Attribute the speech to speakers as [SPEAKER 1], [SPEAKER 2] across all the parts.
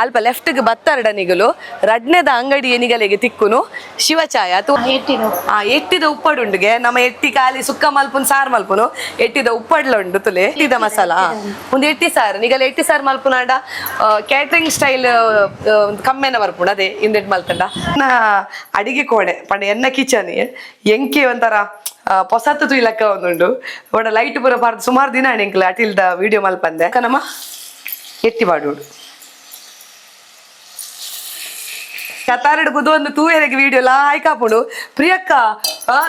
[SPEAKER 1] ಅಲ್ಪ ಲೆಫ್ಟ್ಗೆ ಬತ್ತಾರಡ ನಿಗಲು ರಡ್ನೆದ ಅಂಗಡಿ ನಿಗಲಿಗೆ ತಿಕ್ಕುನು ಶಿವಚಾಯ ಎಟ್ಟಿದ ಉಪ್ಪಡುಂಡಿಗೆ ನಮ್ಮ ಎಟ್ಟಿ ಖಾಲಿ ಸುಕ್ಕ ಮಲ್ಪುನ್ ಸಾರು ಮಲ್ಪುನು ಎಟ್ಟಿದ ಉಪ್ಪಡ್ಲ ಉಂಡು ತುಲೆ ಎಟ್ಟಿದ ಮಸಾಲ ಒಂದು ಎಟ್ಟಿ ಸಾರು ನಿಗಲ ಎಟ್ಟಿ ಸಾರು ಮಲ್ಪುನಾಡ ಕ್ಯಾಟ್ರಿಂಗ್ ಸ್ಟೈಲ್ ಕಮ್ಮೆನ ಬರ್ಪುಂಡು ಅದೇ ಇಂದೆಟ್ ಮಲ್ತಂಡ ಅಡಿಗೆ ಕೋಣೆ ಪಂಡ ಎನ್ನ ಕಿಚನ್ ಎಂಕೆ ಒಂಥರ ಹೊಸತ್ತು ತುಯ್ಲಕ್ಕ ಒಂದುಂಡು ಒಡ ಲೈಟ್ ಪೂರ ಪಾರ್ದು ಸುಮಾರು ದಿನ ಎಂಕ್ಲ ಅಟಿಲ್ದ ವಿಡಿಯೋ ಮಲ್ಪಂದೆ ನಮ್ಮ ಎಟ್ಟಿ ಬಾಡುಡು ಕತಾರಡು ಬುದು ಒಂದು ತೂವೆರೆಗೆ ವಿಡಿಯೋ ಲಾಯ್ಕ್ ಹಾಪುಡು ಪ್ರಿಯಕ್ಕ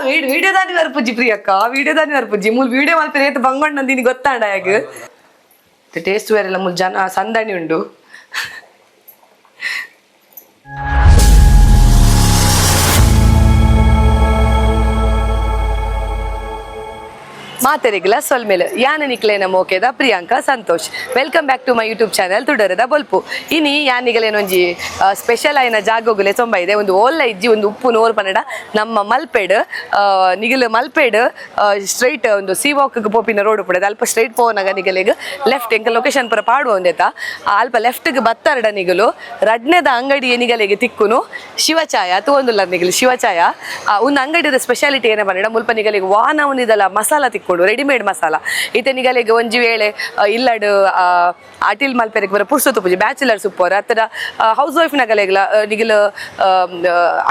[SPEAKER 1] ವಿಡಿಯೋ ದಾನಿ ವರ್ಪುಜಿ ಪ್ರಿಯಕ್ಕ ವಿಡಿಯೋ ದಾನಿ ವರ್ಪುಜಿ ಮೂಲ ವಿಡಿಯೋ ಮಲ್ಪೆ ರೇಟ್ ಬಂಗೊಂಡು ನಂದಿನಿ ಗೊತ್ತಾಂಡ ಯಾಗ ಟೇಸ್ಟ್ ಬೇರೆಲ್ಲ ಮೂಲ ಜನ ಸಂದಣಿ ಉಂಡು ಮಾತೆರೆಗಿಲ್ಲ ಸೊಲ್ಮೇಲೆ ಯಾನ ನಿಕ್ಲೇನ ಮೋಕೆದ Priyanka Santosh welcome back to my YouTube channel ತುಡರದ ಬೊಲ್ಪು ಇನಿ ಯಾನಿಗಲೇನೊಂಜಿ ಸ್ಪೆಷಲ್ ಆಯ್ನ ಜಾಗೋಗುಲೆ ಸೊಂಬ ಇದೆ ಒಂದು ಓಲ್ಲ ಇಜ್ಜಿ ಒಂದು ಉಪ್ಪು ನೋರು ಪನ್ನಡ ನಮ್ಮ ಮಲ್ಪೇಡ್ ನಿಗಲು ಮಲ್ಪೇಡ್ ಸ್ಟ್ರೈಟ್ ಒಂದು ಸಿ ವಾಕ್ಗೆ ಪೋಪಿನ ರೋಡ್ ಪಡೆದ ಅಲ್ಪ ಸ್ಟ್ರೈಟ್ ಪೋನಾಗ ನಿಗಲಿಗೆ ಲೆಫ್ಟ್ ಎಂಕ ಲೊಕೇಶನ್ ಪುರ ಪಾಡುವ ಒಂದೇತ ಅಲ್ಪ ಲೆಫ್ಟ್ಗೆ ಬತ್ತಾರಡ ನಿಗಲು ರಡ್ನೆದ ಅಂಗಡಿ ನಿಗಲಿಗೆ ತಿಕ್ಕುನು ಶಿವಚಾಯ ತೂಂದುಲ್ಲ ನಿಗಲು ಶಿವಚಾಯ ಒಂದು ಅಂಗಡಿದ ಸ್ಪೆಷಾಲಿಟಿ ಏನ ಪನ್ನಡ ಮುಲ್ಪ ನಿಗಲಿಗೆ ವಾನ ಉನಿದಲ್ಲ ಮಸಾಲ ತಿಕ್ಕು ರೆಡಿಮೇಡ್ ಮಸಾಲ ಈತ ನಿಗಲಿಗೆ ಒಂಜಿ ವೇಳೆ ಇಲ್ಲಡ್ ಅಟಿಲ್ ಮಲ್ಪೆರೆಗೆ ಬರ ಪುರ್ಸೊತ್ತು ಪೂಜೆ ಬ್ಯಾಚುಲರ್ಸ್ ಉಪ್ಪೋರ ಹತ್ತಿರ ಹೌಸ್ ವೈಫ್ ನಗಲೆಗ್ಲ ನಿಗಲು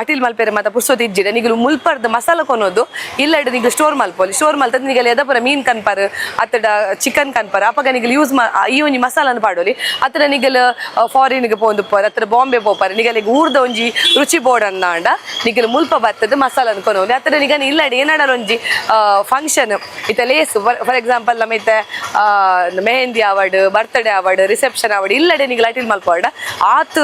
[SPEAKER 1] ಅಟಿಲ್ ಮಲ್ಪೆರೆ ಮಾತ ಪುರ್ಸೊತ್ತು ಇಜ್ಜಿಡ ನಿಗಲು ಮುಲ್ಪರ್ದ ಮಸಾಲ ಕೊನೋದು ಇಲ್ಲಡ್ ನಿಗಲು ಸ್ಟೋರ್ ಮಲ್ಪೋಲಿ ಸ್ಟೋರ್ ಮಲ್ತದ ನಿಗಲು ಎದಪುರ ಮೀನ್ ಕನ್ಪರ್ ಹತ್ತಿರ ಚಿಕನ್ ಕನ್ಪರ್ ಅಪಗ ನಿಗಲು ಯೂಸ್ ಈ ಒಂಜಿ ಮಸಾಲನ ಪಾಡೋಲಿ ಹತ್ತಿರ ನಿಗಲು ಫಾರಿನ್ಗೆ ಪೋಂದುಪ್ಪರ್ ಹತ್ತಿರ ಬಾಂಬೆ ಪೋಪರ್ ನಿಗಲಿಗೆ ಊರ್ದ ಒಂಜಿ ರುಚಿ ಬೋರ್ಡ್ ಅಂದಾಂಡ ನಿಗಲು ಮುಲ್ಪ ಬತ್ತದ ಮಸಾಲನ ಕೊನೋಲಿ ಹತ್ತಿರ ನಿಗನ ಇಲ್ಲಡ್ ಏನಾಡ ಒಂಜಿ ಫಂಕ್ಷನ್ ಇತ್ತ ಲೇಸು ಫಾರ್ ಎಕ್ಸಾಂಪಲ್ ನಮ್ಮ ಇತ್ತ mehndi award birthday award reception award ಇಲ್ಲಡೆ ನಿಗಲ ಅಟಿಲ್ ಮಲ್ಪೋಡ ಆತ್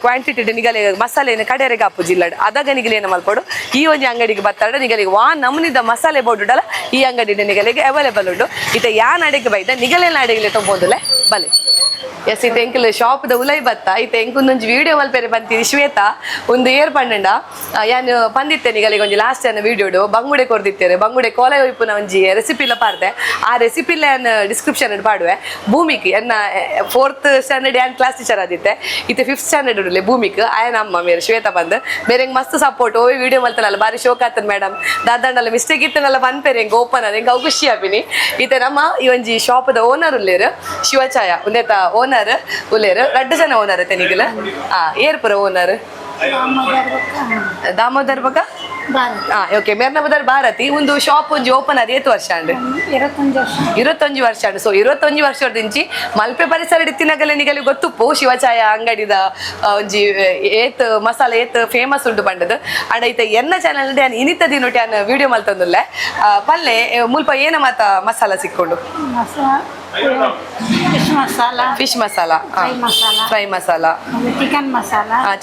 [SPEAKER 1] ಕ್ವಾಂಟಿಟಿ ನಿಗಲೆ ಮಸಾಲೆನ ಕಡೆರೆಗೆ ಹಾಪುಜಿ ಇಲ್ಲಡ್ ಅದಾಗ ನಿಗಲೇನು ಮಲ್ಪೋಡು ಈ ಒಂಜಿ ಅಂಗಡಿಗೆ ಬರ್ತಾಡ ನಿಗಲಿಗೆ ವಾ ನಮ್ನಿದ ಮಸಾಲೆ ಬೋರ್ಡ್ ಉಡಲ್ಲ ಈ ಅಂಗಡಿ ನಿಗಲಿಗೆ ಅವೈಲೇಬಲ್ ಉಂಟು ಇತ್ತ ಯಾನ್ ಅಡಿಗೆ ಬೈದ ನಿಗಲೇನ ಅಡಿಗೆ ತೊಂಬೋದುಲೆ ಬಲೆ ಎಸ್ ಇತ್ತ ಎಂಕಲ್ ಶಾಪ್ದ ಉಲೈ ಬತ್ತ ಇತ್ತ ಎಂಕೊಂದೊಂಜಿ ವಿಡಿಯೋ ಮಲ್ಪೆರೆ ಬಂತೀರಿ ಶ್ವೇತಾ ಒಂದು ಏರ್ ಪಂಡಂಡ ಯಾನು ಪಂದಿತ್ತೆ ನಿಗಲಿಗೆ ಒಂಜಿ ಲಾಸ್ಟ್ ಅನ್ನ ವಿಡಿಯೋಡು ಬಂಗುಡೆ ಕೊರ್ದಿತ್ತೇರೆ ಬಂಗುಡೆ ಕೋಲೆ ಒಯ್ಪುನ ಒಂಜಿ ರೆಸಿಪಿಲ ಪಾರ್ದೆ ಆ ರೆಸಿಪಿಲ ಡಿಸ್ಕ್ರಿಪ್ಷನ್ ಪಾಡುವೆ ಭೂಮಿಗೆ ಎನ್ನ 4th ಸ್ಟ್ಯಾಂಡರ್ಡ್ ಯಾನ್ ಕ್ಲಾಸ್ ಟೀಚರ್ ಆದಿತ್ತೆ ಇತ್ತೆ 5th ಸ್ಟ್ಯಾಂಡರ್ಡ್ ಉಡಲೆ ಭೂಮಿಗೆ ಆಯನ ಅಮ್ಮ ಮೇರೆ ಶ್ವೇತಾ ಬಂದು ಬೇರೆ ಮಸ್ತ್ ಸಪೋರ್ಟ್ ಓಯ್ ವಿಡಿಯೋ ಮಲ್ತನಲ್ಲ ಬಾರಿ ಶೋಕ್ ಆತನ ಮೇಡಮ್ ದಾದಂಡಲ್ಲ ಮಿಸ್ಟೇಕ್ ಇತ್ತನಲ್ಲ ಪನ್ಪೆರೆ ಹೆಂಗೆ ಓಪನ್ ಅದ ಹೆಂಗೆ ಅವು ಖುಷಿ ಆಪಿನಿ ಇತ್ತೆ ನಮ್ಮ ಈ ಒಂಜಿ ಶಾಪ್ದ ಓನರ್ ಉಲ್ಲೇರು ಶಿವಚಾಯ ಒಂದೇತ ಓನರ್ ಉಲ್ಲೇರು 2 ಜನ ಓನರ್ ಐತೆ ನಿಗಲ ಏರ್ ಪುರ ಓನರ್ ದಾಮೋದರ್ ಬಕ ಓಕೆ ಮೇರ್ನಬದರ್ ಭಾರತಿ ಒಂದು ಶಾಪ್ ಒಂಜಿ ಓಪನ್ ಆದ 8 ವರ್ಷ ಅಂಡ್ 21 ವರ್ಷ ಅಂಡ್ ಸೊ 21 ವರ್ಷದಿಂಚಿ ಮಲ್ಪೆ ಪರಿಸರ ಇತ್ತಿನಗಲೆ ನಿಗಲಿ ಗೊತ್ತುಪ್ಪು ಶಿವಚಾಯ ಅಂಗಡಿದ ಒಂಜಿ ಏತ್ ಮಸಾಲ ಏತ್ ಫೇಮಸ್ ಉಂಟು ಪಂಡದು ಅಂಡ್ ಐತೆ ಎನ್ನ ಚಾನಲ್ ನಾನು ಇನಿತ ದಿನೊಟ್ಟಿ ನಾನು ವಿಡಿಯೋ ಮಲ್ತಂದುಲ್ಲೆ ಪಲ್ಲೆ ಮುಲ್ಪ ಏನ ಮಾತ ಮಸಾಲ ಸಿಕ್ಕೊಂಡು fish masala fry masala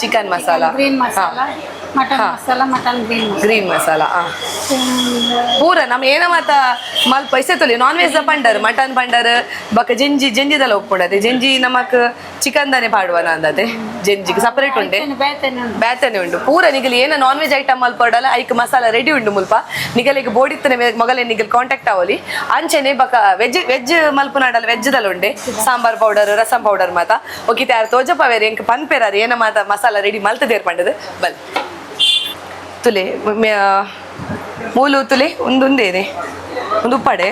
[SPEAKER 1] chicken masala green masala ಪೂರ ನಮ್ ಏನ ಮಾತ ಮಲ್ ಪೈಸೆ ತೊಲಿ ನಾನ್ ವೆಜ್ ಪಂಡರ್ ಮಟನ್ ಪಂಡರ್ ಬಕ ಜೆಂಜಿದಲ್ಲ ಒಪ್ಪುಂಡದೆ ಜೆಂಜಿ ನಮಕ್ ಚಿಕನ್ ದಾನೆ ಪಾಡುವನ ಅಂದದೆ ಜೆಂಜಿಗೆ ಸಪರೇಟ್ ಉಂಡೆ ಬ್ಯಾತನೆ ಉಂಡು ಪೂರ ನಿಗಲಿ ಏನ ನಾನ್ ವೆಜ್ ಐಟಮ್ ಮಲ್ಪಡಲ್ಲ ಐಕ್ ಮಸಾಲ ರೆಡಿ ಉಂಡು ಮುಲ್ಪ ನಿಗಲಿಗೆ ಬೋಡಿತ್ತನೆ ಮೊಗಲೆ ನಿಗಲ್ ಕಾಂಟ್ಯಾಕ್ಟ್ ಆವಲಿ ಅಂಚೆನೆ ಬಕ ವೆಜ್ ಮಲ್ಪುನಾಡಲ್ಲ ವೆಜ್ ದಲ್ಲ ಉಂಡೆ ಸಾಂಬಾರ್ ಪೌಡರ್ ರಸಂ ಪೌಡರ್ ಮಾತ ಓಕೆ ಯಾರು ತೋಜಪ್ಪ ಬೇರೆ ಎಂಕ್ ಪನ್ಪೇರಾರು ಏನ ಮಾತ ಮಸಾಲ ರೆಡಿ ಮಲ್ತದೇರ್ ಪಂಡದು ಬಲ್ ತುಲೆ ಮೂಲು ತುಲೆ ಒಂದೊಂದೇನೆ ಒಂದು ಉಪ್ಪಡೆ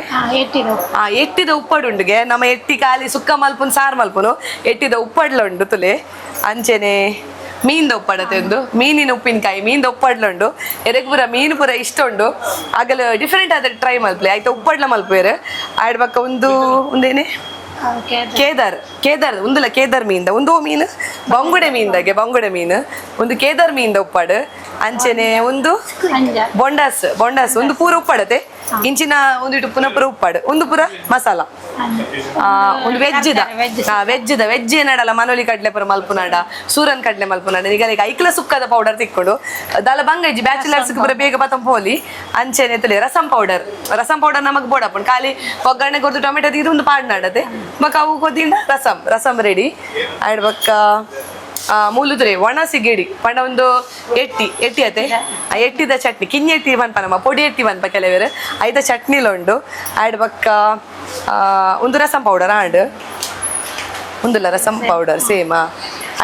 [SPEAKER 1] ಎಟ್ಟಿದ ಉಪ್ಪಡು ಉಂಡುಗೆ ನಮ್ಮ ಎಟ್ಟಿ ಖಾಲಿ ಸುಕ್ಕ ಮಲ್ಪುನ್ ಸಾರು ಮಲ್ಪುನು ಎಟ್ಟಿದ ಉಪ್ಪಡ್ಲ ಉಂಡು ತುಲೆ ಅಂಚೆನೆ ಮೀನ್ದ ಉಪ್ಪಡತೆ ಒಂದು ಮೀನಿನ ಉಪ್ಪಿನಕಾಯಿ ಮೀನ್ದ ಉಪ್ಪಡ್ಲ ಉಂಡು ಎರೆಗ್ ಪೂರ ಮೀನು ಪೂರ ಇಷ್ಟ ಉಂಡು ಆಗಲ ಡಿಫ್ರೆಂಟ್ ಆದ ಟ್ರೈ ಮಲ್ಪಲೆ ಆಯ್ತಾ ಉಪ್ಪಡ್ಲ ಮಲ್ಪೇರು ಆಡ್ಬಕ್ಕ ಒಂದೇನೆ ಕೇದಾರ್ ಒಂದುಲ ಕೇದಾರ್ ಮೀನ್ದ ಒಂದು ಮೀನು ಬಂಗುಡೆ ಮೀನು ಒಂದು ಕೇದಾರ್ ಮೀನ್ದ ಉಪ್ಪಾಡು ಅಂಚೆನೆ ಒಂದು ಬೊಂಡಾಸ್ ಒಂದು ಪೂರ ಉಪ್ಪಾಡತೆ ಇಂಚಿನ ಒಂದಿಟ್ಟು ಪುನಃ ಪೂರ ಉಪ್ಪಾಡು ಒಂದು ಪೂರ ಮಸಾಲ ಒಂದು ವೆಜ್ ಏನಡಲ್ಲ ಮನೋಲಿ ಕಡ್ಲೆ ಪುರ ಮಲ್ಪುನಾಡ ಸೂರನ್ ಕಡ್ಲೆ ಮಲ್ಪುನಾಡ ಈಗ ಐಕ್ಲ ಸುಕ್ಕದ ಪೌಡರ್ ತಿಕ್ಕೊಂಡು ದಾಲ ಬಂಗೈಜಿ ಬ್ಯಾಚುಲರ್ಸ್ ಪೂರ ಬೇಗ ಬತ್ತಂ ಪೋಲಿ ಅಂಚೆನೆ ತಲೆ ರಸಂ ಪೌಡರ್ ನಮಗ್ ಬೋಡಪ್ಪನ್ ಖಾಲಿ ಒಗ್ಗರಣೆ ಕೊದ್ದು ಟೊಮೆಟೊ ಇದು ಒಂದು ಪಾಡ್ನಾಡದೆ ಬಕ್ಕ ಅವು ಕೊದ್ದಿಂಡ ರಸಂ ರೆಡಿ ಆಡ್ ಬಕ್ಕ ಮೂಲುದ್ರೆ ಒಣ ಸಿಗೇಡಿ ಪಂಡ ಒಂದು ಎಟ್ಟಿ ಅತೆ ಎಟ್ಟಿದ ಚಟ್ನಿ ಕಿನ್ನಿ ಎಟ್ಟಿ ಬನ್ಪ ನಮ್ಮ ಪೊಡಿ ಎಟ್ಟಿ ಬನ್ಪ ಕೆಲವರು ಐದ ಚಟ್ನಿಲ ಉಂಡು ಆಡ್ ಬಕ್ಕ ಒಂದು ರಸಂ ಪೌಡರ್ ಆಂಡ್ ಒಂದುಲ್ಲ ರಸಂ ಪೌಡರ್ ಸೇಮ್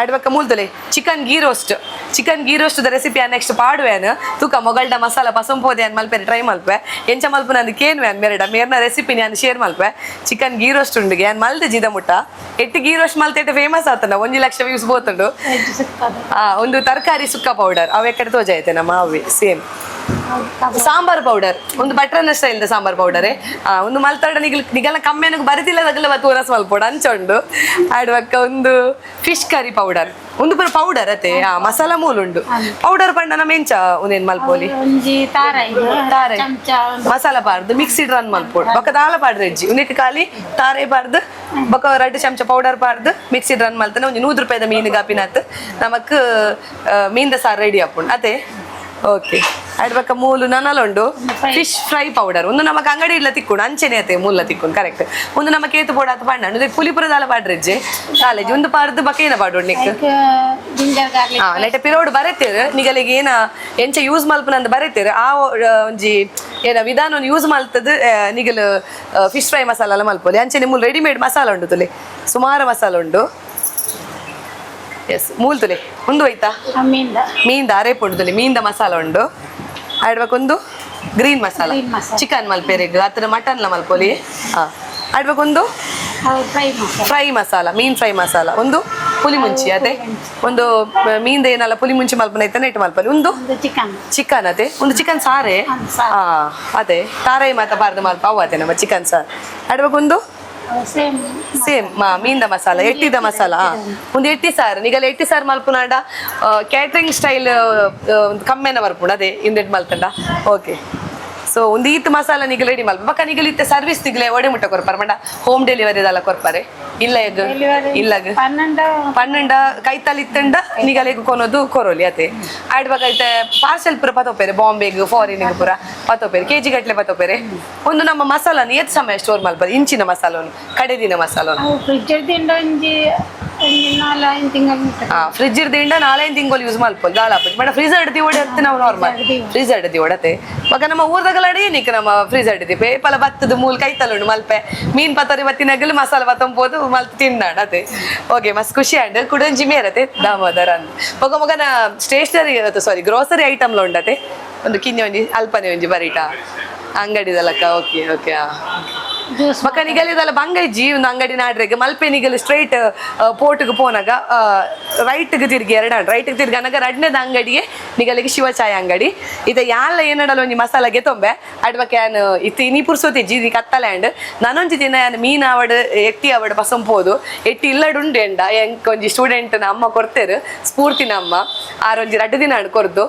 [SPEAKER 1] ಆಡ್ಬೇಕ ಮೂಲ್ತಲೆ chicken ghee roast recipe next ಪಾಡುವೇನು ತೂಕ ಮೊಗಲ್ಡ ಮಸಾಲ ಪಸಂಪೋದೆ ಅನ್ ಮಲ್ಪೆ ಟ್ರೈ ಮಲ್ಪೆ ಎಂಚ ಮಲ್ಪ ನಂದು ಕೇನ್ವೇನ್ ಮೇರ್ನ ರೆಸಿಪಿ ನಾನು ಶೇರ್ ಮಲ್ಪೆ ಚಿಕನ್ ಗೀ ರೋಸ್ಟ್ ಉಂಡಿಗೆ ನಾನು ಮಲ್ದೆ ಜಿದ ಮುಟ್ಟ ಎಟ್ಟು ಗೀ ರೋಸ್ಟ್ ಮಲ್ತೆ ಫೇಮಸ್ ಆತನ 1 ಲಕ್ಷ ವ್ಯೂಸ್ ಬೋತುಂಡು ಒಂದು ತರಕಾರಿ ಸುಕ್ಕ ಪೌಡರ್ ಅವೆ ಕಡೆ ತೋಜಾಯ್ತೆ ನಮ್ಮ ಅವಿ ಸೇಮ್ ಸಾಂಬಾರ್ ಪೌಡರ್ ಒಂದು ಬಟ್ರನ ಸ್ಟೈಲ್ ಸಾಂಬಾರ್ ಪೌಡರ್ ಒಂದು ಮಲ್ತಾಡ ನಿಗಲ ಕಮ್ಮಿನ ಬರಿತಿಲ್ಲದಾಗಲ್ಲ ತೂರಸ್ ಮಲ್ಪೋಡ ಅಂಚೊಂಡು ಆಡುವಕ್ಕ ಒಂದು ಫಿಶ್ ಕರಿ ಪೌಡರ್ ಒಂದು ಪೂರ ಪೌಡರ್ ಅತೆ ಮಸಾಲ ಮೂಲ ಉಂಡು ಪೌಡರ್ ಪಂಡ ನಮ್ಮ ಎಂಚ ಒಂದೇನ್ ಮಲ್ಪೋಲಿ ತಾರೆ ಮಸಾಲ ಪಾರ್ದು ಮಿಕ್ಸಿಡ್ ರನ್ ಮಲ್ಪೋಡು ಬೊಕ್ಕ ದಾಲ ಪಾಡ್ದು ಹೆಜ್ಜಿ ಉನಿಕ್ ಖಾಲಿ ತಾರೆ ಪಾರ್ದು ಬೊಕ್ಕ 2 ಚಮಚ ಪೌಡರ್ ಪಾರ್ದು ಮಿಕ್ಸಿಡ್ ರನ್ ಮಲ್ತಾನೆ ಒಂದು 100 ರೂಪಾಯಿದ ಮೀನು ಗಾಪಿನತ್ ನಮಕ್ ಮೀನ್ದ ಸಾರು ರೆಡಿ ಆಪುಂಡು ಅದೇ ಓಕೆ ಆಡ್ಬೇಕ ಮೂಲು ನನಲುಂಡು ಫಿಶ್ ಫ್ರೈ ಪೌಡರ್ ಒಂದು ನಮಕ್ ಅಂಗಡಿ ಇಲ್ಲ ತಿಕ್ಕೊಂಡು ಅಂಚೆನೆ ಅತೆ ಮೂಲ ತಿಕ್ಕೊಂಡು ಕರೆಕ್ಟ್ ಒಂದು ನಮ್ಮ ಕೇತು ಪೋಡಾತ ಪಂಡ ಪುಲಿಪುರದಾಲ ಪಾಡ್ರೆಜ್ಜೆ ಕಾಲೇಜ್ ಒಂದು ಪಾರ್ದು ಬಕೇನ ಪಾಡೋಡ್ ನಿಕ್ ನೆಟ್ಟ ಪಿರೋಡ್ ಬರೆತೇರು ನಿಗಲಿಗೆ ಏನ ಎಂಚ ಯೂಸ್ ಮಲ್ಪನಂದು ಬರೆತೇರು ಆ ಒಂಜಿ ಏನ ವಿಧಾನ ಯೂಸ್ ಮಲ್ತದ ನಿಗಲು ಫಿಶ್ ಫ್ರೈ ಮಸಾಲ ಮಲ್ಪೋಲಿ ಅಂಚೆನೆ ಮೂಲ ರೆಡಿಮೇಡ್ ಮಸಾಲ ಉಂಡು ತುಲೆ ಸುಮಾರು ಮಸಾಲ ಉಂಡು ಎಸ್ ಮೂಲ್ತುಲೆ ಒಂದು ಹೋಯ್ತಾ ಮೀನ್ದ ಅರೆ ಪುಂಡುತುಲೆ ಮೀನ್ದ ಮಸಾಲ ಉಂಡು ಆಡ್ಬೇಕೊಂದು ಗ್ರೀನ್ ಮಸಾಲ ಚಿಕನ್ ಮಲ್ಪೆರೆಗ್ ಆತರ ಮಟನ್ ಮಲ್ಪೋಲಿ ಆಡ್ಬೇಕೊಂದು ಫ್ರೈ ಮಸಾಲ ಮೀನ್ ಫ್ರೈ ಮಸಾಲ ಒಂದು ಪುಲಿ ಮುಂಚಿ ಅದೇ ಒಂದು ಮೀನ್ದ ಏನಲ್ಲ ಪುಲಿ ಮುಂಚಿ ಮಲ್ಪನ ಐತೆ ನೆಟ್ ಮಲ್ಪಲಿ ಒಂದು ಚಿಕನ್ ಅದೇ ಒಂದು ಚಿಕನ್ ಸಾರೆ ಅದೇ ತಾರೈ ಮಾತ ಬಾರ್ದು ಮಲ್ಪ ಅವು ಅದೇ ನಮ್ಮ ಚಿಕನ್ ಸಾರ್ ಆಡ್ಬೇಕೊಂದು ಸೇಮ್ ಮೀನ್ದ ಮಸಾಲ ಎಟ್ಟಿದ ಮಸಾಲ ಒಂದು ಎಟ್ಟಿ ಸಾರು ನಿಗಲ ಎಟ್ಟಿ ಸಾರು ಮಲ್ಪುನಾಡ ಕ್ಯಾಟ್ರಿಂಗ್ ಸ್ಟೈಲ್ ಕಮ್ಮೆನ ಬರ್ಪುಂಡು ಅದೇ ಇಂದೆಟ್ ಮಲ್ತಂಡ ಓಕೆ ಸೊ ಒಂದು ಈತ್ ಮಸಾಲ ನಿಗಲ ರೆಡಿ ಮಲ್ಪ ಬಕ್ಕ ನಿಗಲ ಇತ್ತೆ ಸರ್ವಿಸ್ ನಿಗಲೆ ಒಡೆ ಮುಟ್ಟ ಕೊರ್ಪಾರ ಮಂಡ ಹೋಮ್ ಡೆಲಿವರಿ ಅದೆಲ್ಲ ಕೊರ್ಪಾರೆ ಇಲ್ಲ ಇಲ್ಲಗ 12 ಕೈತಲ್ ಇತ್ತಂಡ ನಿಗಲೆಗ್ ಕೊನೋದು ಕೊರೋಲಿ ಅತೆ ಆಡ್ಬೇಕಾಯ್ತೆ ಪಾರ್ಸೆಲ್ ಪುರ ಪತೋಪೇರೆ ಬಾಂಬೆಗ್ ಫಾರಿನ್ಗೆ ಪುರ ಪತೋಪೇರೆ ಕೆಜಿ ಗಟ್ಲೆ ಪತೋಪೇರೆ ಒಂದು ನಮ್ಮ ಮಸಾಲನ ಎತ್ ಸಮಯ ಸ್ಟೋರ್ ಮಲ್ಪರೆ ಇಂಚಿನ ಮಸಾಲನು ಕಡೆದಿನ ಮಸಾಲನು ಫ್ರಿಜ್ ಇರ್ದಿಂದ 4 ತಿಂಗಳು ಯೂಸ್ ಮಲ್ಪಲ್ ದಾಲಾಪಿ ಬಟ್ ಫ್ರೀಜ್ ಅಡ್ದಿ ಓಡತ್ತೆ ನಾವು ನಾರ್ಮಲ್ ಫ್ರೀಜ್ ಅಡ್ದಿ ಓಡತ್ತೆ ಮಗ ನಮ್ಮ ಊರ್ದಾಗಲ ಅಡಿಯನಿಕ್ ನಮ್ಮ ಫ್ರೀಜ್ ಅಡ್ದಿ ಪೇಪಲ ಬತ್ತದ ಮೂಲ್ ಕೈತಲುಂಡು ಮಲ್ಪೆ ಮೀನ್ ಪತರಿ ಬತ್ತಿನಾಗಲು ಮಸಾಲ ಬತ್ತಂಬೋದು ಮಲ್ತ ತಿಂದಾಣ ಅದೇ ಓಕೆ ಮಸ್ತ್ ಖುಷಿ ಅಂಡ್ ಕುಡಂಜಿ ಮೇರತೆ ದಾಮೋದರ ಅಂದ್ ಮಗನ ಸ್ಟೇಷನರಿ ಸಾರಿ ಗ್ರೋಸರಿ ಐಟಮ್ಲ ಉಂಡತೆ ಒಂದು ಕಿನ್ನೆ ಒಂಜಿ ಅಲ್ಪನೆ ಒಂಜಿ ಬರೀಟ ಅಂಗಡಿದಲ್ಲಕ್ಕ ಓಕೆ ಓಕೆ ಬಕ್ಕ ನಿಗಲಿದಲ್ಲ ಬಂಗೈಜಿ ಒಂದು ಅಂಗಡಿ ನಾಡ್ರೆಗೆ ಮಲ್ಪೆ ನಿಗಲು ಸ್ಟ್ರೈಟ್ ಪೋರ್ಟ್ಗೆ ಪೋನಾಗ ರೈಟ್ಗೆ ತಿರ್ಗಿ ರೈಟ್ಗೆ ತಿರ್ಗಿ ಅನ್ನಾಗ ರಡ್ನೇದ ಅಂಗಡಿಗೆ ನಿಗಲಿಗೆ ಶಿವಚಾಯ ಅಂಗಡಿ ಇದು ಯಾಲ ಏನಡಲ್ಲ ಒಂಜಿ ಮಸಾಲಾಗೆ ತೊಂಬೆ ಅಡ್ವಕ್ಕೆ ಯಾನು ಇತ್ತು ಇನಿ ಪುರ್ಸೋತಿ ಜೀರಿ ಕತ್ತಲ್ಯಾಂಡ್ ನಾನೊಂಜಿ ದಿನ ಯಾನು ಮೀನು ಅವಡ್ ಎಟ್ಟಿ ಅವಡ್ ಪಸಂಪೋದು ಎಟ್ಟಿ ಇಲ್ಲಡುಂಡು ಎಂಡ ಎಂಕ್ ಒಂಜಿ ಸ್ಟೂಡೆಂಟ್ ಅಮ್ಮ ಕೊಡ್ತೇರು ಸ್ಫೂರ್ತಿನ ಅಮ್ಮ ಆರೊಂಜಿ 2 ದಿನ ಕೊರ್ದು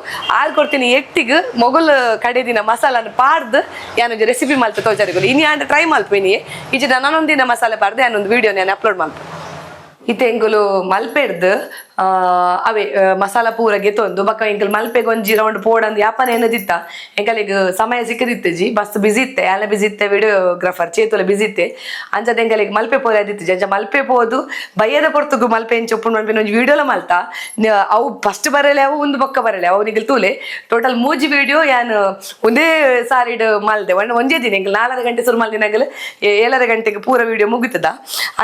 [SPEAKER 1] ಕೊಡ್ತೀನಿ ಎಟ್ಟಿಗೆ ಮೊಗಲ್ ಕಡೆ ದಿನ ಮಸಾಲನ ಪಾರ್ದು ಯಾನೊಂಜಿ ರೆಸಿಪಿ ಮಲ್ತು ತೋಜಾರಿಗಳು ಇನಿ ಆಂಡ್ ಟ್ರೈ ಮಲ್ಪ ಈಜ ನಾನೊಂದಿನ ಮಸಾಲೆ ಪಾರ್ದೆ ನಾನೊಂದು ವಿಡಿಯೋ ನಾನು ಅಪ್ಲೋಡ್ ಮಾಡ್ತೀನಿ ಇತ್ತೆ ಎಂಕುಲು ಮಲ್ಪೆಡ್ದು ಅವೇ ಮಸಾಲ ಪೂರ ಗೆತ್ತೊಂದು ಬಕ್ಕ ಎಂಕಲ್ ಮಲ್ಪೆಗೆ ಒಂಜಿ ರೌಂಡ್ ಪೋಡಂದು ಯಾಪನ ಏನದಿತ್ತ ಎಂಕಲಿಗೆ ಸಮಯ ಸಿಕ್ಕದಿತ್ತೆ ಜಿ ಬಸ್ ಬಿಸಿ ಇತ್ತೆ ಎಲ್ಲ ಬಿಸಿ ಇತ್ತೆ ವಿಡಿಯೋಗ್ರಾಫರ್ ಚೇತುಲ ಬಿಸಿ ಇತ್ತೆ ಅಂಚದ ಎಂಕಲಿಗೆ ಮಲ್ಪೆ ಪೋರೆ ಅದಿತ್ತು ಜಂಚ ಮಲ್ಪೆ ಪೋದು ಬಯ್ಯದ ಪೊರ್ತುಗು ಮಲ್ಪೆ ಎಂಚ ಒಪ್ಪು ಮಲ್ಪೆ ಒಂಜಿ ವಿಡಿಯೋಲ ಮಲ್ತ ಅವು ಫಸ್ಟ್ ಬರಲೆ ಅವು ಒಂದು ಬೊಕ್ಕ ಬರಲೆ ಅವು ನಿಗಲ್ ತೂಲೆ ಟೋಟಲ್ 3 ವಿಡಿಯೋ ಯಾನು ಒಂದೇ ಸಾರಿಡ್ ಮಲ್ದೆ ಒಂದೇ ದಿನ ಎಂಕಲ್ 4 ಗಂಟೆ ಸುರು ಮಲ್ದಿನಾಗಲ್ 7 ಗಂಟೆಗೆ ಪೂರ ವಿಡಿಯೋ ಮುಗಿತದ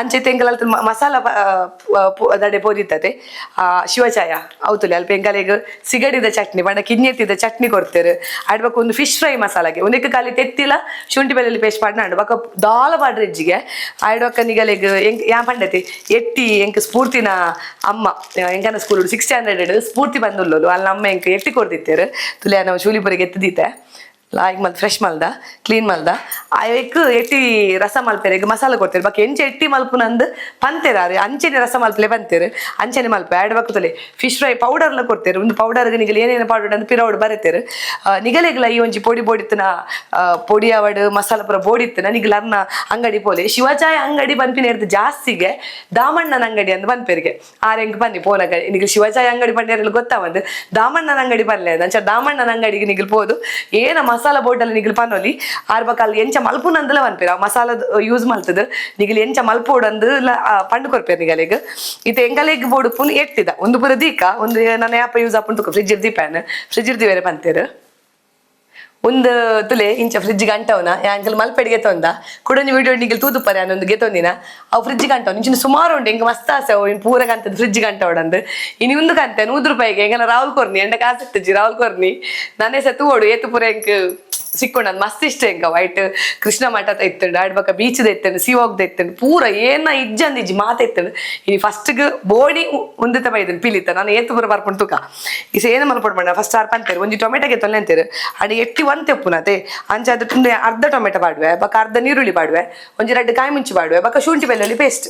[SPEAKER 1] ಅಂಚೆತ್ತೆ ಎಂಕಲ್ ಅಲ್ತ ಮಸಾಲ ದಡೆ ಪೋದಿತ್ತತೆ ಶಿವಚಾಯ ಅವತುಲಿ ಅಲ್ಪ ಎಂಕಲೆಗ್ ಸಿಗಡಿದ ಚಟ್ನಿ ಬಣ್ಣ ಕಿನ್ನೆತ್ತಿದ ಚಟ್ನಿ ಕೊಡ್ತೇರು ಆಡ್ಬೇಕು ಒಂದು ಫಿಶ್ ಫ್ರೈ ಮಸಾಲಾಗೆ ಒಂದಕ್ಕೆ ಖಾಲಿ ತೆತ್ತಿಲ ಶುಂಠಿ ಬೆಳ್ಳುಳ್ಳಿ ಪೇಸ್ಟ್ ಪಾಡ್ನಾಡು ಬಕ್ಕ ದಾಲ ಪಾಡ್ರೆಜ್ಜಿಗೆ ಆಡ್ವಕ್ಕ ನಿಗಲೆಗ್ ಎಂಕ್ ಯಾ ಪಂಡತಿ ಎಟ್ಟಿ ಎಂಕ್ ಸ್ಫೂರ್ತಿನ ಅಮ್ಮ ಎಂಕನ ಸ್ಕೂಲ್ 6 ಸ್ಟ್ಯಾಂಡರ್ಡ್ ಸ್ಫೂರ್ತಿ ಬಂದುಲ್ಲೋಲು ಅಲ್ಲಿ ಅಮ್ಮ ಎಂಕ್ ಎಟ್ಟಿ ಕೊಡ್ತಿತ್ತೇರು ತುಲೆ ನಾವು ಶೂಲಿಪುರಿಗೆ ಎತ್ತದಿತ್ತೆ ಲಾಯ್ಕ್ ಮಲ್ದು ಫ್ರೆಶ್ ಮಲ್ದ ಕ್ಲೀನ್ ಮಲ್ದ ಅವಕ್ಕೆ ಎಟ್ಟಿ ರಸ ಮಲ್ಪೆರೆಗೆ ಮಸಾಲ ಕೊಡ್ತೇವೆ ಬಕ್ಕ ಎಂಚೆ ಎಟ್ಟಿ ಮಲ್ಪುನಂದು ಪಂತೇರ ಅಂಚೆನೆ ರಸ ಮಲ್ಪಲೆ ಪಂತೇರು ಅಂಚೆನೆ ಮಲ್ಪೆ ಆಡ್ ಬಕ್ಕತಲೆ ಫಿಶ್ ಫ್ರೈ ಪೌಡರ್ಲ ಕೊಡ್ತೇರು ಒಂದು ಪೌಡರ್ಗೆ ನಿಗಲ್ ಏನೇನು ಪೌಡರ್ ಅಂತ ಪಿರೌಡ್ ಬರೀತೇರು ನಿಗಲೆಗ್ಲ ಈ ಒಂಜಿ ಪೊಡಿ ಬೋಡಿತ್ತನ ಪೊಡಿ ಅವಡ್ ಮಸಾಲ ಪುರ ಬೋಡಿತ್ತನ ನಿಗಲ್ ಅರ್ನ ಅಂಗಡಿ ಪೋಲೆ ಶಿವಚಾಯ ಅಂಗಡಿ ಪನ್ಪಿನ ಇರ್ದು ಜಾಸ್ತಿಗೆ ದಾಮಣ್ಣನ ಅಂಗಡಿ ಅಂದ್ ಪನ್ಪೇರಿಗೆ ಆರೆಂಗ್ ಬನ್ನಿ ಪೋನಗ ನಿಗಲ್ ಶಿವಚಾಯ ಅಂಗಡಿ ಪಂಡಿಯರೆಲ್ಲ ಗೊತ್ತಾವಂದು ದಾಮಣ್ಣನ ಅಂಗಡಿ ಬರ್ಲೆ ಅಂಚ ದಾಮಣ್ಣನ ಅಂಗಡಿಗೆ ನಿಗಲ್ ಪೋದು ಏನ ಮಸಾಲ ಬೋರ್ಡಲ್ಲಿ ನಿಗಲ್ ಪನ್ನೋಲಿ ಆರ್ಬಕಾಲ್ ಎಂಚ ಮಲ್ಪುನಂದಲ ಪನ್ಪೇರ ಮಸಾಲ ಯೂಸ್ ಮಲ್ತದ ನಿಗಲ್ ಎಂಚ ಮಲ್ಪೋಡಂದು ಪಂಡು ಕೊರ್ಪೇರ್ ನಿಗಲೆಗ್ ಇದು ಎಂಗಲೆಗ್ ಬೋಡುಪುನ್ ಎಟ್ಟಿದ ಒಂದು ಪುರ ದೀಕ ಒಂದು ನನ್ನ ಯಾಪ ಯೂಸ್ ಆಪುಂಟು ಫ್ರಿಜ್ ದೀಪಾನ ಫ್ರಿಜ್ ಬೇರೆ ಪಂತೇರು ಒಂದು ತುಲೆ ಇಂಚ ಫ್ರಿಜ್ ಗಂಟವನ ಯಾಂಕಲ್ ಮಲ್ಪೆಡಿಗೆ ತೊಂದ ಕುಡೊಂದು ವಿಡಿಯೋ ನಿಂಗೆ ತೂದುಪ್ಪರೆ ಅನ್ನೊಂದು ಗೆತ್ತೊಂದಿನ ಅವು ಫ್ರಿಜ್ ಗಂಟವ್ ಇಂಚಿನ ಸುಮಾರು ಉಂಟು ಹಿಂಗೆ ಮಸ್ತ್ ಆಸೆ ಇನ್ನು ಪೂರ ಕಂತದ ಫ್ರಿಜ್ ಗಂಟವಡಂದು ಇನ್ನು ಒಂದು ಕಂತೆ 100 ರೂಪಾಯಿಗೆ ಹೆಂಗಲ್ಲ ರಾಹುಲ್ ಕೊರ್ನಿ ಎಂಡ ಕಾಸಿತ್ತಜ್ಜಿ ರಾಹುಲ್ ಕೊರ್ನಿ ನಾನೇ ಸತ್ತು ಓಡು ಏತು ಪೂರ ಹೆಂಗ್ ಸಿಕ್ಕೊಂಡು ಅದು ಮಸ್ತ್ ಇಷ್ಟ ಹೆಂಗ ವೈಟ್ ಕೃಷ್ಣ ಮಠದ ಇತ್ತಂಡು ಆಡ್ ಬಕ್ಕ ಬೀಚ್ದ ಇತ್ತಂಡು ಸಿವೋಗ್ದ ಇತ್ತಂಡು ಪೂರ ಏನ ಇಜ್ಜಂದಿಜ್ಜಿ ಮಾತ ಇತ್ತಂಡು ಇನ್ನು ಫಸ್ಟ್ಗೆ ಬೋಡಿ ಉಂದತ ಬೈದನು ಪಿಲಿತ ನಾನು ಏತು ಪೂರ ಬರ್ಕೊಂಡು ತೂಕ ಇಸ ಏನು ಮಲ್ಪಡ್ ಮಾಡ ಫಸ್ಟ್ ಆರ್ ಪಂತೇರು ಒಂದು ಟೊಮೆಟೊಗೆ ತೊಲೆ ಅಂತೀರು ಅಡಿ ಎಟ್ಟಿ ಒಂದು ತೆಪ್ಪುನತೆ ಅಂಚ ಅದು ತುಂಡೆ ಅರ್ಧ ಟೊಮೆಟೊ ಪಾಡುವೆ ಬಕ್ಕ ಅರ್ಧ ನೀರುಳ್ಳಿ ಪಾಡುವೆ ಒಂಜಿ 2 ಕಾಯಿ ಮುಂಚಿ ಪಾಡುವೆ ಬಕ್ಕ ಶುಂಠಿ ಬೆಳ್ಳುಳ್ಳಿ ಪೇಸ್ಟ್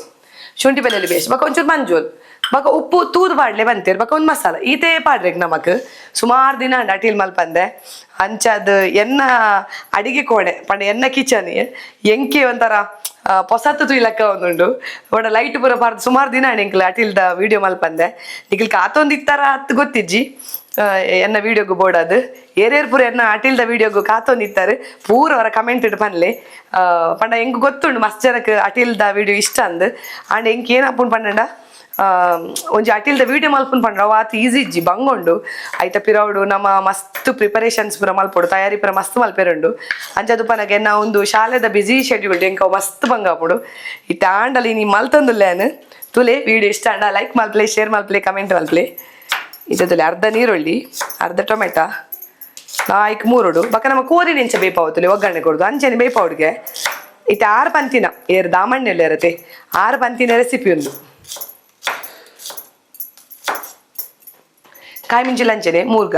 [SPEAKER 1] ಬಕ್ಕ ಒಂಚೂರು ಮಂಜೂಲ್ ಬಕ್ಕ ಉಪ್ಪು ತೂದು ಪಾಡ್ಲೆ ಬಂತೇರು ಬಕ್ಕ ಒಂದು ಮಸಾಲ ಈತೆ ಪಾಡ್ರೆಗ್ ನಮಕ್ ಸುಮಾರು ದಿನ ಅಟೀಲ್ ಮಲ್ಪಂದೆ ಅಂಚದು ಎನ್ನ ಅಡಿಗೆ ಕೋಣೆ ಪಂಡ ಎನ್ನ ಕಿಚನ್ ಎಂಕೆ ಒಂಥರ ಪೊಸತ್ತು ತುಯ್ಲಕ್ಕ ಒಂದುಂಡು ಒಡ ಲೈಟ್ ಪೂರ ಪಾರ್ದು ಸುಮಾರು ದಿನ ನಿಂಕ್ಲ ಅಟಿಲ್ದ ವಿಡಿಯೋ ಮಲ್ಪಂದೆ ನಿಖಿಲ್ ಕಾತೊಂದು ಇತ್ತರ ಹತ್ತು ಗೊತ್ತಿಜ್ಜಿ ಎನ್ನ ವಿಡಿಯೋಗು ಬೋಡದು ಏರೇರ್ ಪೂರ ಎನ್ನ ಅಟಿಲ್ದ ವಿಡಿಯೋಗು ಕಾತೊಂದಿತ್ತಾರೆ ಪೂರ ಅವರ ಕಮೆಂಟ್ ಇಟ್ಟು ಪನ್ಲೆ ಪಂಡ ಹೆಂಗ್ ಗೊತ್ತುಂಡು ಮಸ್ತ್ ಜನಕ್ಕೆ ಅಟಿಲ್ದ ವಿಡಿಯೋ ಇಷ್ಟ ಅಂದ್ ಅಂಡ್ ಹೆಂಗ್ ಏನಪ್ಪು ಪಂಡ ಒಂಜಿ ಅಟಿಲ್ದ ವಿಡಿಯೋ ಮಲ್ಪನ್ ಪಂಡ್ರ ಆತ ಈಸಿ ಇಜ್ಜಿ ಬಂಗೊಂಡು ಐತ ಪಿರೌಡು ನಮ್ಮ ಮಸ್ತ್ ಪ್ರಿಪರೇಷನ್ಸ್ ಪೂರ ಮಲ್ಪೊಡು ತಯಾರಿ ಪೂರ ಮಸ್ತ್ ಮಲ್ಪೆರುಂಡು ಅಂಚದು ಪನಗೆ ನಾ ಒಂದು ಶಾಲೆದ ಬಿಸಿ ಶೆಡ್ಯೂಲ್ ಎಂಕ ಮಸ್ತ್ ಬಂಗಾಪುಡು ಈ ತಾಂಡಲಿ ನೀ ಮಲ್ತಂದುಲ್ಲೇನು ತುಲೆ ವಿಡಿಯೋ ಇಷ್ಟ ಅಂಡ ಲೈಕ್ ಮಲ್ಪ್ಲೆ ಶೇರ್ ಮಲ್ಪ್ಲೆ ಕಮೆಂಟ್ ಮಲ್ಪ್ಲೆ ಇತದಲ್ಲಿ ಅರ್ಧ ನೀರುಳ್ಳಿ ಅರ್ಧ ಟೊಮೆಟೊ 4 ಮೂರುಡು ಬಕ್ಕ ನಮ್ಮ ಕೋರಿ ನಿಂಚ ಬೇಪಾವತ್ತುಲೆ ಒಗ್ಗರಣೆ ಕೊಡುದು ಅಂಚೆನೆ ಬೇಪಾವುಡ್ಗೆ ಇತ 6 ಪಂತಿನ ಏರ್ ದಾಮಣ್ಣೆಲ್ಲ ಇರತ್ತೆ 6 ಪಂತಿನ ರೆಸಿಪಿ ಒಂದು ಕಾಯಿ ಮುಂಚೆ ಲಂಚನೆ ಮೂರ್ಗ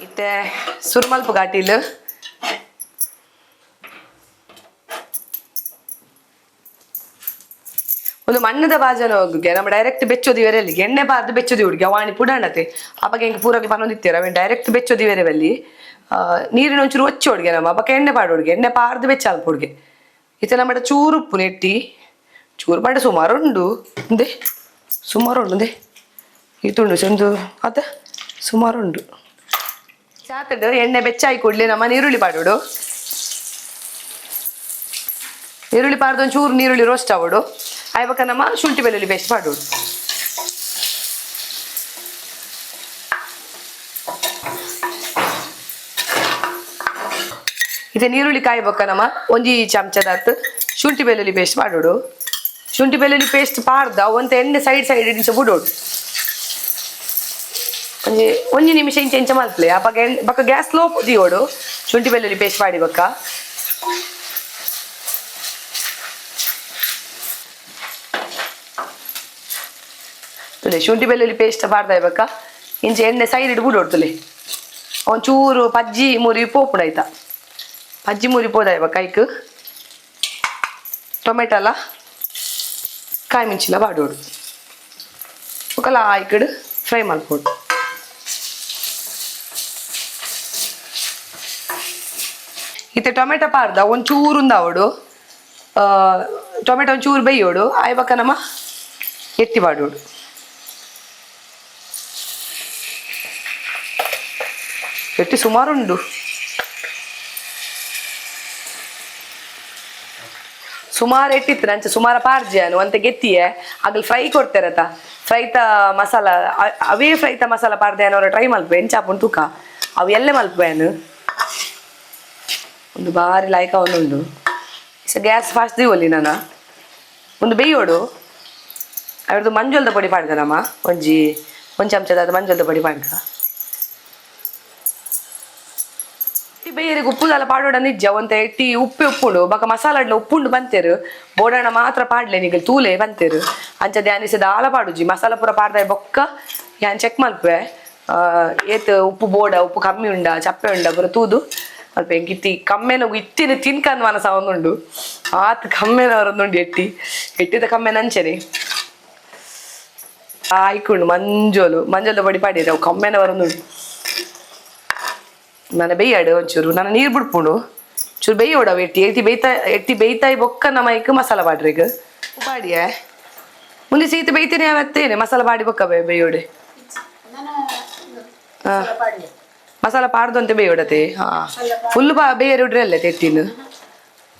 [SPEAKER 1] ಇತ್ತೆ ಸುರ್ಮಲ್ಪು ಘಾಟಿಲ್ ಒಂದು ಮಣ್ಣದ ಬಾಜನ ಹೋಗುಗೆ ನಮ್ಮ ಡೈರೆಕ್ಟ್ ಬೆಚ್ಚೋದಿ ಬೇರೆಲ್ಲಿಗೆ ಎಣ್ಣೆ ಬಾರ್ದು ಬೆಚ್ಚೋದಿ ಹುಡುಗಿ ಅವಾಣಿ ಪುಡಾಣತೆ ಅವಾಗ ಹೆಂಗೆ ಪೂರಾಗಿ ಪನ್ನೊಂದಿತ್ತೀರ ಅವೇನು ಡೈರೆಕ್ಟ್ ಬೆಚ್ಚೋದಿ ಬೇರೆ ಬಲ್ಲಿ ನೀರಿನ ಒಂಚೂರು ಒಚ್ಚಿ ಹುಡುಗೆ ನಮ್ಮ ಅಬ್ಬಕ್ಕೆ ಎಣ್ಣೆ ಪಾಡು ಹುಡುಗೆ ಎಣ್ಣೆ ಪಾರ್ದು ಬೆಚ್ಚಾಲ್ಪ ಹುಡುಗೆ ಇತ್ತೆ ನಮ್ಮ ಚೂರು ಉಪ್ಪು ನೆಟ್ಟಿ ಚೂರು ಪಾಡ ಸುಮಾರು ಉಂಡು ಉಂದೆ ಇತ್ತುಂಡು ಚಂದು ಅದ ಸುಮಾರು ಉಂಡು ಸಾತಡು ಎಣ್ಣೆ ಬೆಚ್ಚಾಯಿ ಕೊಡ್ಲಿ ನಮ್ಮ ನೀರುಳ್ಳಿ ಪಾಡೋಡು ಈರುಳ್ಳಿ ಪಾರ್ದು ಒಂಚೂರು ನೀರುಳ್ಳಿ ರೋಸ್ಟ್ ಆಗೋಡು ಆಯ್ಬಕ್ಕ ನಮ್ಮ ಶುಂಠಿ ಬೆಳ್ಳುಳ್ಳಿ ಪೇಸ್ಟ್ ಮಾಡೋಡು ಇದೆ ನೀರುಳ್ಳಿ ಕಾಯ್ಬಕ್ಕ ನಮ್ಮ ಒಂಜಿ ಚಮಚದಾತ್ ಶುಂಠಿ ಬೆಳ್ಳುಳ್ಳಿ ಪೇಸ್ಟ್ ಮಾಡೋಡು ಶುಂಠಿ ಬೆಳ್ಳುಳ್ಳಿ ಪೇಸ್ಟ್ ಪಾರ್ದ ಒಂದು ಎಣ್ಣೆ ಸೈಡ್ ಇಂಚ ಬಿಡೋಡು ಒಂಜಿ ನಿಮಿಷ ಇಂಚ ಮಲ್ಪಲೆ ಅಪ್ಪ ಬಕ್ಕ ಗ್ಯಾಸ್ ಸ್ಲೋ ದಿಯೋಡು ಶುಂಠಿ ಬೆಳ್ಳುಳ್ಳಿ ಪೇಸ್ಟ್ ಮಾಡಿ ಬಕ್ಕ ತುಲೆ ಶುಂಠಿ ಬೆಳ್ಳುಳ್ಳಿ ಪೇಸ್ಟ್ ಪಾಡ್ದ ಇವಾಗ ಇಂಚ ಎಣ್ಣೆ ಸೈಡ್ ಇಟ್ಟು ಬಿಡೋಡ್ತಲೆ ಒಂಚೂರು ಪಜ್ಜಿ ಮುರಿ ಪೋಪುಡ ಆಯ್ತಾ ಪಜ್ಜಿ ಮುರಿ ಪೋದ ಇವಾಗ ಕೈಕ್ ಟೊಮೆಟೊಲ ಕಾಯಿ ಮಿಂಚಿಲ ಬಾಡೋಡು ಒಕ್ಕಲ ಆಯ್ಕಡು ಫ್ರೈ ಮಾಡ್ಬೋದು ಇತ್ತೆ ಟೊಮೆಟೊ ಪಾರ್ದ ಒಂಚೂರು ಉಂದಾವಡು ಟೊಮೆಟೊ ಒಂಚೂರು ಬೇಯೋಡು ಆಯ್ಬಕ್ಕ ನಮ್ಮ ಎತ್ತಿ ಬಾಡೋಡು ಎಟ್ಟಿ ಸುಮಾರು ಉಂಡು ಸುಮಾರು ಎಟ್ಟಿತ್ತು ನಂಚ ಸುಮಾರು ಪಾರ್ಜಿಯಾನು ಅಂತ ಗೆತ್ತಿಯೇ ಆಗಲ್ ಫ್ರೈ ಕೊಡ್ತಾರತ್ತ ಫ್ರೈತ ಮಸಾಲ ಅವೇ ಫ್ರೈತ ಮಸಾಲ ಪಾರ್ದೆ ಅನ್ನೋರು ಟ್ರೈ ಮಲ್ಪೆ ಎಂಚಾಪುಂಡು ತೂಕ ಅವು ಎಲ್ಲೇ ಮಲ್ಪೇನು ಒಂದು ಬಾರಿ ಲಾಯ್ಕ ಒಂದುಂಡು ಗ್ಯಾಸ್ ಫಾಸ್ಟ್ ದಿವಲ್ಲಿ ನಾನು ಒಂದು ಬೇಯೋಡು ಅವ್ರದ್ದು ಮಂಜುಳದ ಪೊಡಿ ಪಾಡ್ದನಮ್ಮ ಒಂದು ಚಮಚದ ಮಂಜುಳದ ಪೊಡಿ ಪಾಡ್ದ ಬೇರೆ ಉಪ್ಪುದೆಲ್ಲ ಪಾಡೋಡ ನಿಜ ಒಂತ ಎಟ್ಟಿ ಉಪ್ಪುಂಡು ಬಕ್ಕ ಮಸಾಲ ಉಪ್ಪುಂಡು ಬಂತೇರು ಬೋಡಣ ಮಾತ್ರ ಪಾಡ್ಲೆ ನಿಗಲ್ ತೂಲೆ ಬಂತೇರು ಅಂಚದೆ ಅನಿಸದ ಆಲ ಪಾಡುಜಿ ಮಸಾಲ ಪೂರ ಪಾಡ್ದ ಬೊಕ್ಕ ಯಾನ್ ಚೆಕ್ ಮಲ್ಪೆ ಏತ್ ಉಪ್ಪು ಬೋಡ ಉಪ್ಪು ಕಮ್ಮಿ ಉಂಡ ಚಪ್ಪೆ ಉಂಡ ಪೂರ ತೂದು ಅಲ್ಪ ಹೆಂಗಿತ್ತಿ ಕಮ್ಮೆನ ಇತ್ತಿನ ತಿನ್ಕಂದ್ ಮನಸ ಒಂದುಂಡು ಆತ್ ಕಮ್ಮೆನವರೊಂದುಂಡು ಎಟ್ಟಿದ ಕಮ್ಮೆ ನಂಚನೆ ಆಯ್ಕೊಂಡು ಮಂಜೋಲು ಬಡಿ ಪಾಡಿರಿ ಅವು ಕಮ್ಮೆನವರೊಂದುಂಡು ನನ್ನ ಬೇಯಾಡು ಒಂಚೂರು ನಾನು ನೀರು ಬಿಡ್ಪುಂಡು ಚೂರು ಬೇಯೋಡು ಅವು ಎಟ್ಟಿ ಬೇಯ್ತಾಯಿ ಬೊಕ್ಕ ನಮ್ಮ ಈಗ ಮಸಾಲ ಪಾಡ್ರಿಗ ಪಾಡಿಯೇ ಮುಂದೆ ಸೀತೆ ಬೇಯ್ತೇನೆ ಯಾವತ್ತೇನೆ ಮಸಾಲ ಪಾಡಿ ಬೊಕ್ಕ ಬೇಯೋಡೆ ಮಸಾಲ ಪಾಡ್ದು ಅಂತ ಬೇಯೋಡತೆ ಹಾ ಫುಲ್ ಬೇಯರುಡ್ರಿ ಅಲ್ಲೇ ತೆಟ್ಟಿನ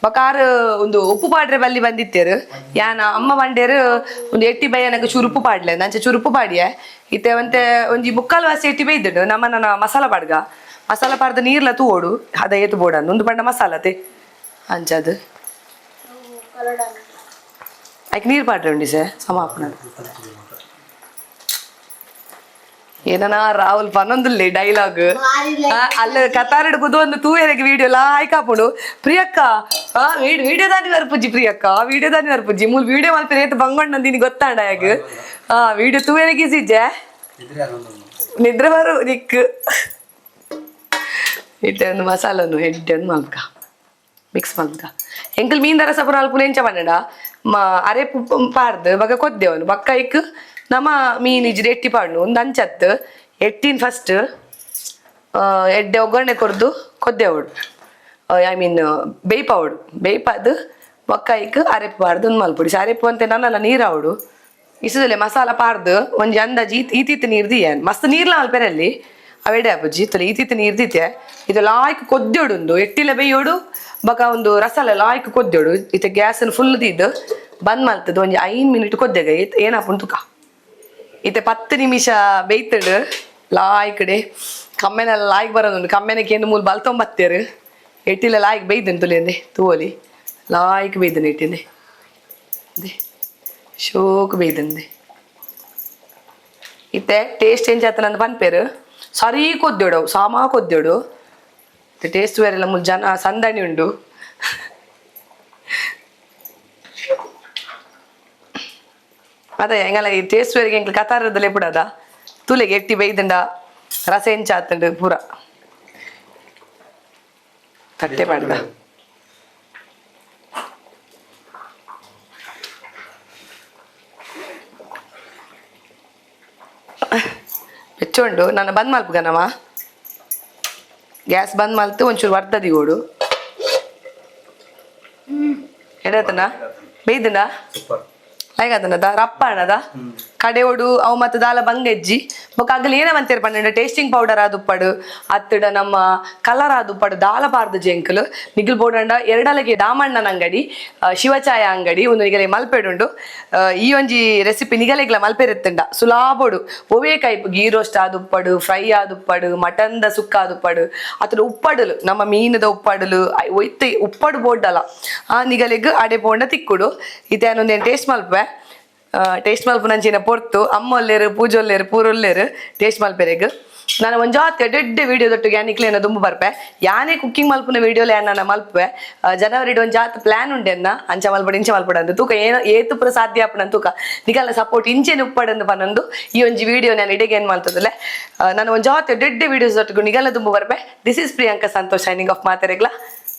[SPEAKER 1] ಬಕಾರ್ ಒಂದು ಉಪ್ಪು ಪಾಡ್ರೆ ಬಲ್ಲಿ ಬಂದಿತ್ತೇರು ಯಾನ ಅಮ್ಮ ಬಂಡೇರು ಒಂದು ಎಟ್ಟಿ ಬೈಯನಕ ಚುರುಪು ಪಾಡ್ಲೆ ನಂಚೆ ಚುರುಪು ಪಾಡಿಯೆ ಇತ್ತೆ ಒಂತೆ ಒಂಜಿ ಮುಕ್ಕಾಲು ವಾಸಿ ಎಟ್ಟಿ ಬೈದಿಡು ನನ್ನ ಮಸಾಲ ಪಾಡ್ಗ ಮಸಾಲ ಪಾಡ್ದ ನೀರ್ಲ ತೂಡು ಅದ ಏತು ಬೋಡನ್ನು ಒಂದು ಪಂಡ ಮಸಾಲತೆ ಅಂಚದು ಆಯ್ಕೆ ನೀರು ಪಾಡ್ರೆ ಉಂಡಿ ಸರ್ ಸಮಾಪನ ಏನನ ರಾಹುಲ್ ಪನ್ನೊಂದುಲ್ಲೆ ಡೈಲಾಗ್ ಅಲ್ಲ ಕತಾರಡ್ಬೋದು ಒಂದು ತೂಯರಿಗೆ ವಿಡಿಯೋ ಲಾ ಆಯ್ಕಾಪುಡು ಪ್ರಿಯಕ್ಕ ವಿಡಿಯೋ ದಾನಿ ವರ್ಪುಜಿ ಪ್ರಿಯಕ್ಕ ವಿಡಿಯೋ ದಾನಿ ವರ್ಪುಜಿ ಮೂಲ ವಿಡಿಯೋ ಮಲ್ಪ ರೇಟ್ ಬಂಗೊಂಡು ನಿನ್ ಗೊತ್ತಾಂಡ ಯಾಗ ವಿಡಿಯೋ ತೂಯರಿಗೆ ಸಿಜ್ಜೆ ನಿದ್ರೆ ಬರು ನಿಕ್ ಇಟ್ಟೆ ಒಂದು ಮಸಾಲನು ಹೆಡ್ಡೆ ಒಂದು ಮಲ್ಕ ಮಿಕ್ಸ್ ಮಲ್ಕ ಎಂಕಲ್ ಮೀನ್ ದರ ಸಪುರ ಅಲ್ಪ ಎಂಚ ಬನ್ನಡ ಅರೆ ಪಾರ್ದು ಬಗ ಕೊದ್ದೆವನು ಬಕ್ಕ ಇಕ್ ನಮ್ಮ ಮೀನ್ ಇಜ್ರಿ ಎಟ್ಟಿ ಪಾಡ್ನು ಒಂದು ಅಂಚತ್ತು ಎಟ್ಟಿನ ಫಸ್ಟ್ ಎಡ್ಡೆ ಒಗ್ಗರಣೆ ಕೊರ್ದು ಕೊದ್ದೆವಡು ಐ ಮೀನ್ ಬೇಯ್ಪವಡು ಬೇಯ್ಪದು ಒಕ್ಕಾಯಿಕ್ ಅರೆಪ್ಪು ಪಾಡ್ದು ಒಂದು ಮಲ್ಪುಡಿ ಅರೆಪ್ಪು ಅಂತ ನನ್ನಲ್ಲ ನೀರು ಅವಡು ಇಸದಲೆ ಮಸಾಲ ಪಾರ್ದು ಒಂಜಿ ಅಂದಾಜಿ ಈತಿತ್ತು ನೀರು ದಿಯ ಮಸ್ತ್ ನೀರ್ಲ ಮಲ್ಪೆರಲ್ಲಿ ಅವೆಡೆ ಅಪ್ಪುಜಿ ಇತ್ತಲೆ ಈತಿತ್ತು ನೀರು ದಿತ್ತೆ ಇದು ಲಾಯ್ಕ್ ಕೊದ್ದೆವಡು ಒಂದು ಎಟ್ಟಿಲೆ ಬೇಯೋಡು ಬಕ ಒಂದು ರಸಲ ಲಾಯ್ಕ್ ಕೊದ್ದೆವಡು ಇತ್ತೆ ಗ್ಯಾಸನ್ನು ಫುಲ್ ದಿದ್ದು ಬಂದ್ ಮಲ್ತದ್ದು ಒಂಜಿ 5 ಮಿನಿಟ್ ಕೊದ್ದೆಗ ಏನಪ್ಪು ತುಕ ಇತ್ತೆ 10 ನಿಮಿಷ ಬೇಯ್ತಡು ಲಾಯ್ಕಡೆ ಕಮ್ಮೆನೆಲ್ಲ ಲಾಯ್ಕ್ ಬರೋದುಂಡು ಕಮ್ಮೆನಕ್ಕೆ ಏನು ಮೂಲ ಬಲ್ತೊಂಬತ್ತೇರು ಎಟ್ಟಿಲ್ಲ ಲಾಯ್ಕ್ ಬೇಯ್ದನು ತುಲಿಯಂದೆ ತೂವಲಿ ಲಾಯ್ಕ್ ಬೇಯ್ದನು ಇಟ್ಟಿಂದೆ ಅದೇ ಶೋಕ್ ಬೇಯ್ದಂದೆ ಇತ್ತೆ ಟೇಸ್ಟ್ ಚೇಂಜ್ ಆತ ನಂದು ಪನ್ಪೇರು ಸರಿ ಕೊದ್ದೆಡು ಸಾಮಾ ಕೊದ್ದೆಡು ಟೇಸ್ಟ್ ಬೇರೆಲ್ಲ ಮುಲ್ ಜನ ಸಂದಣಿ ಉಂಡು ಅದೇ ಹೆಂಗಲ್ಲ ಈ ಟೇಸ್ಟ್ ಬೇರೆಗೆ ಹೆಂಗ್ ಕತಾರದಲ್ಲೇ ಬಿಡದ ತುಲೆಗೆ ಎಟ್ಟಿ ಬೈದಂಡ ರಸ ಎಂಚ ಆತಂಡು ಪೂರ ತಟ್ಟೆ ಮಾಡ್ದ ಬೆಚ್ಚೊಂಡು ನಾನು ಬಂದ್ ಮಲ್ಪಗನವ ಗ್ಯಾಸ್ ಬಂದ್ ಮಲ್ತು ಒಂಚೂರು ವರ್ತದಿ ಓಡು ಎಡತನ ಬೇಯ್ದನ ಲೈಗದನದ ರಪ್ಪ ಅಣ್ಣದ ಕಡೆ ಓಡು ಅವು ಮತ್ತೆ ದಾಲ ಬಂಗೆಜ್ಜಿ ಬೊಕ್ಕ ಆಗಲಿ ಏನವಂತೇರು ಪಂಡ ಟೇಸ್ಟಿಂಗ್ ಪೌಡರ್ ಆದುಪ್ಪಡು ಅತ್ತಡ ನಮ್ಮ ಕಲರ್ ಆದುಪ್ಪಡು ದಾಲ ಪಾರ್ದು ಜೆಂಕಲು ನಿಗಿಲ್ ಬೋಡಂಡ ಎರಡಲಗೆ ದಾಮಣ್ಣನ ಅಂಗಡಿ ಶಿವಚಾಯ ಅಂಗಡಿ ಒಂದು ನಿಗಲೆ ಮಲ್ಪೆಡುಂಡು ಈ ಒಂಜಿ recipe ನಿಗಲೆಗ್ಲ ಮಲ್ಪೆರೆತ್ತಂಡ ಸುಲಾಬೋಡು ಒವೇ Kaif ghee roast ಆದುಪ್ಪಡು fry ಆದುಪ್ಪಡು ಮಟನ್ದ ಸುಕ್ಕ ಆದುಪ್ಪಡು ಅತ್ತಡ ಉಪ್ಪಡಲು ನಮ್ಮ ಮೀನದ ಉಪ್ಪಡಲು ಒಯ್ತೆ ಉಪ್ಪಡು ಬೋಡ್ಡಲ್ಲ ಆ ನಿಗಲೆಗ್ ಅಡೆ ಬೋಂಡ ತಿಕ್ಕುಡು ಇದೇನೊಂದೇನು ಟೇಸ್ಟ್ ಮಲ್ಪೆ ಟೇಸ್ಟ್ ಮಲ್ಪ ನಂಚಿನ ಪೊರ್ತು ಅಮ್ಮ ಒಲ್ಲೇರು ಪೂಜೆ ಒಲ್ಲೇರು ಪೂರೊಲ್ಲೇರು ಟೇಸ್ಟ್ ಮಲ್ಪೆರೆಗ್ ನಾನು ಒಂಜಾತ್ ಎಡ್ಡೆ ವಿಡಿಯೋದೊಟ್ಟಿಗೆ ಯಾನಿಕ್ಲೇನ ತುಂಬ ಬರ್ಪೆ ಯಾನೇ ಕುಕ್ಕಿಂಗ್ ಮಲ್ಪನ ವಿಡಿಯೋಲೆ ನಾನು ಮಲ್ಪೆ ಜನವರಿ ಒಂಜಾತ್ ಪ್ಲಾನ್ ಉಂಡೆನ್ನ ಅಂಚ ಮಲ್ಪಡ ಇಂಚ ಮಲ್ಪಡ ಅಂದು ತೂಕ ಏನೋ ಏತು ಪುರ ಸಾಧ್ಯ ಆಪಣ ತೂಕ ನಿಗಲ್ಲ ಸಪೋರ್ಟ್ ಇಂಚೆನ ಉಪ್ಪಡಂದು ಪನ್ನೊಂದು ಈ ಒಂಜಿ ವಿಡಿಯೋ ನಾನು ಇಡೆಗೆ ಏನು ಮಾಡ್ತದಲ್ಲ ನಾನು ಒಂಜಾತ್ ಎಡ್ಡೆ ವಿಡಿಯೋಸ್ ಒಟ್ಟಿಗೆ ನಿಗಲ್ಲ ತುಂಬ ಬರ್ಪೆ this is Priyanka Santosh signing off ಮಾತಾರೆಗ್ಲ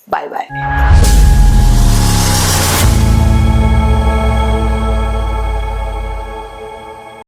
[SPEAKER 1] ಬಾಯ್ ಬಾಯ್